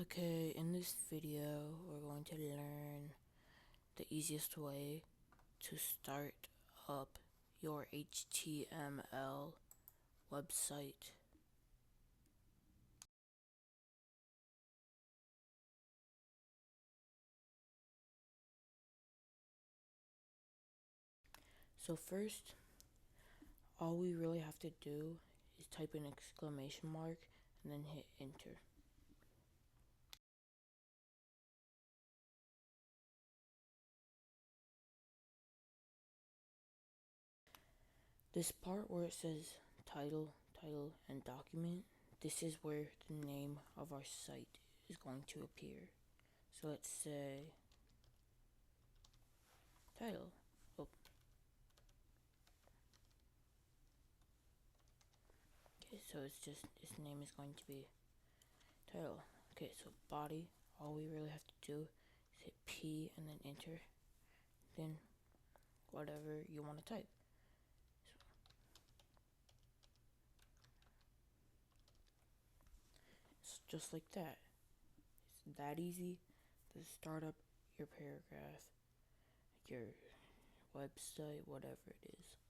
Okay, in this video, we're going to learn the easiest way to start up your HTML website. So first, all we really have to do is type an exclamation mark and then hit enter. This part where it says title, and document, this is where the name of our site is going to appear. So let's say title. Oh. Okay, so its name is going to be title. Okay, so body, all we really have to do is hit P and then enter, then whatever you want to type. So it's just like that. It's that easy to start up your paragraph, your website, whatever it is.